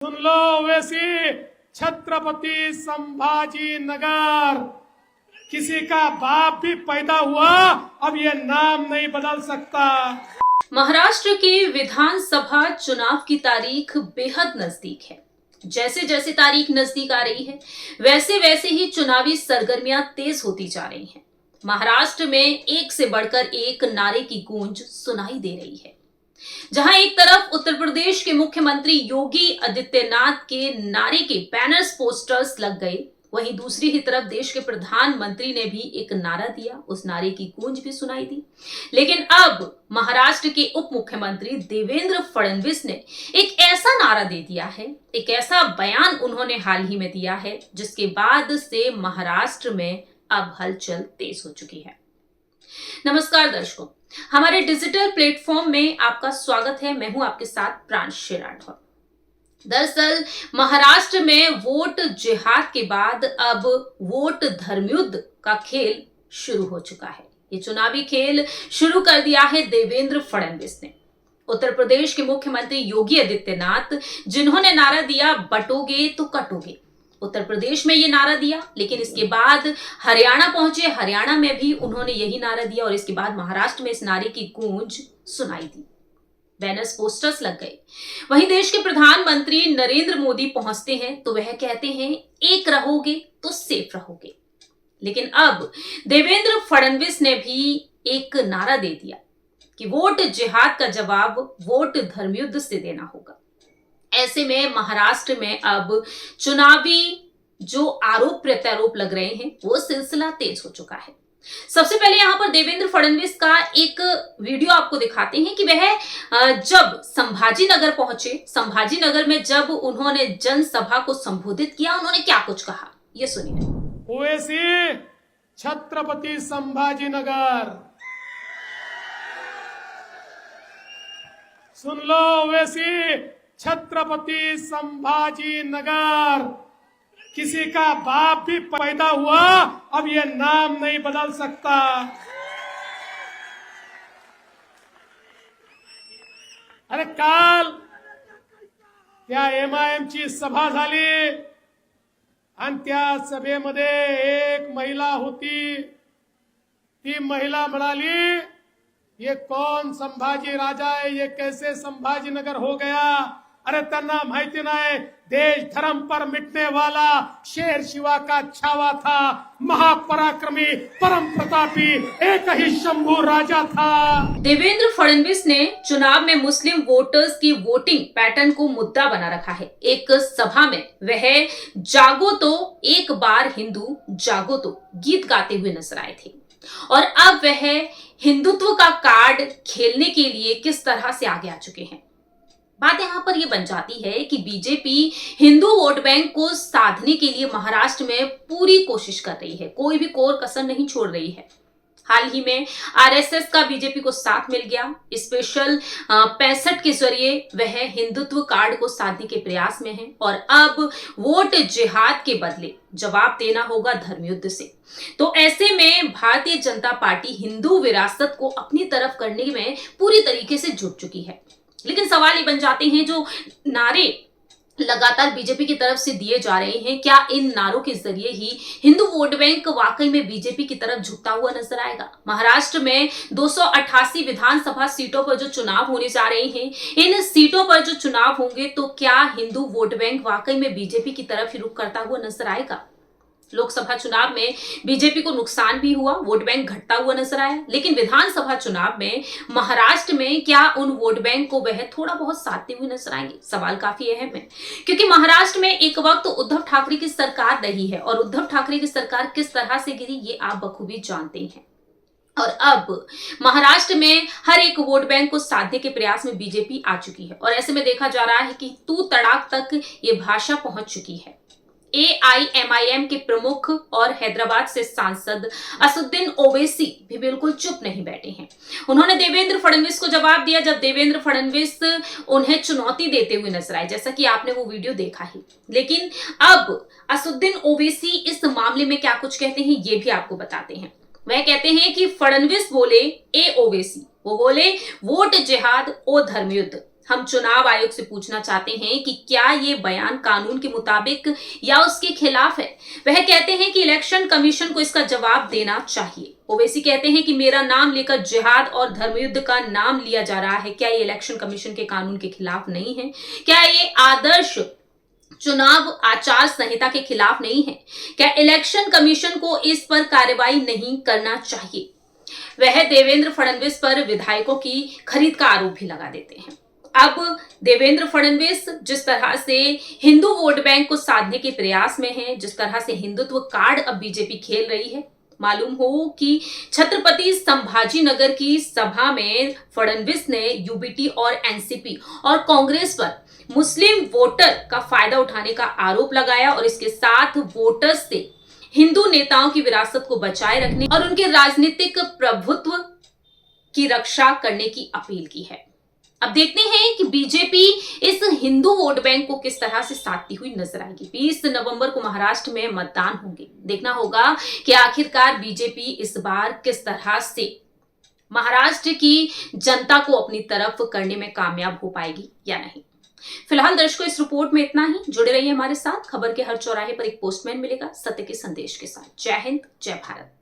सुन लो वैसी छत्रपति संभाजी नगर, किसी का बाप भी पैदा हुआ अब ये नाम नहीं बदल सकता। महाराष्ट्र के विधानसभा चुनाव की तारीख बेहद नजदीक है। जैसे जैसे तारीख नजदीक आ रही है वैसे वैसे ही चुनावी सरगर्मियां तेज होती जा रही हैं। महाराष्ट्र में एक से बढ़कर एक नारे की गूंज सुनाई दे रही है। जहां एक तरफ उत्तर प्रदेश के मुख्यमंत्री योगी आदित्यनाथ के नारे के बैनर्स पोस्टर्स लग गए, वहीं दूसरी ही तरफ देश के प्रधानमंत्री ने भी एक नारा दिया, उस नारे की गूंज भी सुनाई दी। लेकिन अब महाराष्ट्र के उप मुख्यमंत्री देवेंद्र फडणवीस ने एक ऐसा नारा दे दिया है, एक ऐसा बयान उन्होंने हाल ही में दिया है जिसके बाद से महाराष्ट्र में अब हलचल तेज हो चुकी है। नमस्कार दर्शकों, हमारे डिजिटल प्लेटफॉर्म में आपका स्वागत है। मैं हूं आपके साथ प्रांशु राठौर। दरअसल महाराष्ट्र में वोट जिहाद के बाद अब वोट धर्मयुद्ध का खेल शुरू हो चुका है। ये चुनावी खेल शुरू कर दिया है देवेंद्र फडणवीस ने। उत्तर प्रदेश के मुख्यमंत्री योगी आदित्यनाथ, जिन्होंने नारा दिया बटोगे तो कटोगे, उत्तर प्रदेश में ये नारा दिया, लेकिन इसके बाद हरियाणा पहुंचे, हरियाणा में भी उन्होंने यही नारा दिया और इसके बाद महाराष्ट्र में इस नारे की गूंज सुनाई दी। बैनर्स पोस्टर्स लग गए। वहीं देश के प्रधानमंत्री नरेंद्र मोदी पहुंचते हैं तो वह कहते हैं एक रहोगे तो सेफ रहोगे। लेकिन अब देवेंद्र फडणवीस ने भी एक नारा दे दिया कि वोट जिहाद का जवाब वोट धर्मयुद्ध से देना होगा। ऐसे में महाराष्ट्र में अब चुनावी जो आरोप प्रत्यारोप लग रहे हैं वो सिलसिला तेज हो चुका है। सबसे पहले यहां पर देवेंद्र फडणवीस का एक वीडियो आपको दिखाते हैं कि वह जब संभाजी नगर पहुंचे, संभाजी नगर में जब उन्होंने जनसभा को संबोधित किया, उन्होंने क्या कुछ कहा, ये सुनिए। ओवैसी छत्रपति संभाजी नगर, सुन लो वैसी छत्रपति संभाजी नगर, किसी का बाप भी पैदा हुआ अब ये नाम नहीं बदल सकता। अरे काल त्या एमआयएमची सभा झाली आणि त्या सभेमध्ये एक महिला होती। ती महिला म्हणाली ये कौन संभाजी राजा है, ये कैसे संभाजी नगर हो गया। अरे त्यांना माहिती नाही, देश धर्म पर मिटने वाला शेर शिवा का छावा था, महापराक्रमी परम प्रतापी एक ही शंभू राजा था। देवेंद्र फडणवीस ने चुनाव में मुस्लिम वोटर्स की वोटिंग पैटर्न को मुद्दा बना रखा है। एक सभा में वह जागो तो एक बार हिंदू जागो तो गीत गाते हुए नजर आए थे और अब वह हिंदुत्व का कार्ड खेलने के लिए किस तरह से आगे आ चुके हैं। बात यहां पर यह बन जाती है कि बीजेपी हिंदू वोट बैंक को साधने के लिए महाराष्ट्र में पूरी कोशिश कर रही है, कोई भी कोर कसर नहीं छोड़ रही है। हाल ही में आरएसएस का बीजेपी को साथ मिल गया। स्पेशल 65 के जरिए वह हिंदुत्व कार्ड को साधने के प्रयास में है और अब वोट जिहाद के बदले जवाब देना होगा धर्मयुद्ध से। तो ऐसे में भारतीय जनता पार्टी हिंदू विरासत को अपनी तरफ करने में पूरी तरीके से जुट चुकी है। लेकिन सवाल ये बन जाते हैं, जो नारे लगातार बीजेपी की तरफ से दिए जा रहे हैं, क्या इन नारों के जरिए ही हिंदू वोट बैंक वाकई में बीजेपी की तरफ झुकता हुआ नजर आएगा। महाराष्ट्र में 288 विधानसभा सीटों पर जो चुनाव होने जा रहे हैं, इन सीटों पर जो चुनाव होंगे तो क्या हिंदू वोट बैंक वाकई में बीजेपी की तरफ ही रुख करता हुआ नजर आएगा। लोकसभा चुनाव में बीजेपी को नुकसान भी हुआ, वोट बैंक घटता हुआ नजर आया, लेकिन विधानसभा चुनाव में महाराष्ट्र में क्या उन वोट बैंक को वह थोड़ा बहुत साधते हुए नजर आएंगे। सवाल काफी अहम है, क्योंकि महाराष्ट्र में एक वक्त उद्धव ठाकरे की सरकार रही है और उद्धव ठाकरे की सरकार किस तरह से गिरी ये आप बखूबी जानते हैं। और अब महाराष्ट्र में हर एक वोट बैंक को साधने के प्रयास में बीजेपी आ चुकी है और ऐसे में देखा जा रहा है कि तू तड़ाक तक ये भाषा पहुंच चुकी है। एआईएमआईएम के प्रमुख और हैदराबाद से सांसद असुद्दीन ओवैसी भी बिल्कुल चुप नहीं बैठे हैं। उन्होंने देवेंद्र फडणवीस को जवाब दिया जब देवेंद्र फडणवीस उन्हें चुनौती देते हुए नजर आए, जैसा कि आपने वो वीडियो देखा ही। लेकिन अब असुद्दीन ओवैसी इस मामले में क्या कुछ कहते हैं ये भी आपको बताते हैं। वह कहते हैं कि फडणवीस बोले ए ओवैसी, वो बोले वोट जिहाद ओ धर्मयुद्ध, हम चुनाव आयोग से पूछना चाहते हैं कि क्या ये बयान कानून के मुताबिक या उसके खिलाफ है। वह कहते हैं कि इलेक्शन कमीशन को इसका जवाब देना चाहिए। ओवैसी कहते हैं कि मेरा नाम लेकर जिहाद और धर्मयुद्ध का नाम लिया जा रहा है, क्या ये इलेक्शन कमीशन के कानून के खिलाफ नहीं है? क्या ये आदर्श चुनाव आचार संहिता के खिलाफ नहीं है? क्या इलेक्शन कमीशन को इस पर कार्रवाई नहीं करना चाहिए? वह देवेंद्र फडणवीस पर विधायकों की खरीद का आरोप भी लगा देते हैं। अब देवेंद्र फडणवीस जिस तरह से हिंदू वोट बैंक को साधने के प्रयास में हैं, जिस तरह से हिंदुत्व कार्ड अब बीजेपी खेल रही है, मालूम हो कि छत्रपति संभाजी नगर की सभा में फडणवीस ने यूबीटी और एनसीपी और कांग्रेस पर मुस्लिम वोटर का फायदा उठाने का आरोप लगाया और इसके साथ वोटर्स से हिंदू नेताओं की विरासत को बचाए रखने और उनके राजनीतिक प्रभुत्व की रक्षा करने की अपील की है। अब देखते हैं कि बीजेपी इस हिंदू वोट बैंक को किस तरह से साधती हुई नजर आएगी। 20 नवंबर को महाराष्ट्र में मतदान होंगे। देखना होगा कि आखिरकार बीजेपी इस बार किस तरह से महाराष्ट्र की जनता को अपनी तरफ करने में कामयाब हो पाएगी या नहीं। फिलहाल दर्शकों, इस रिपोर्ट में इतना ही। जुड़े रहिए हमारे साथ। खबर के हर चौराहे पर एक पोस्टमैन मिलेगा सत्य के संदेश के साथ। जय हिंद, जय भारत।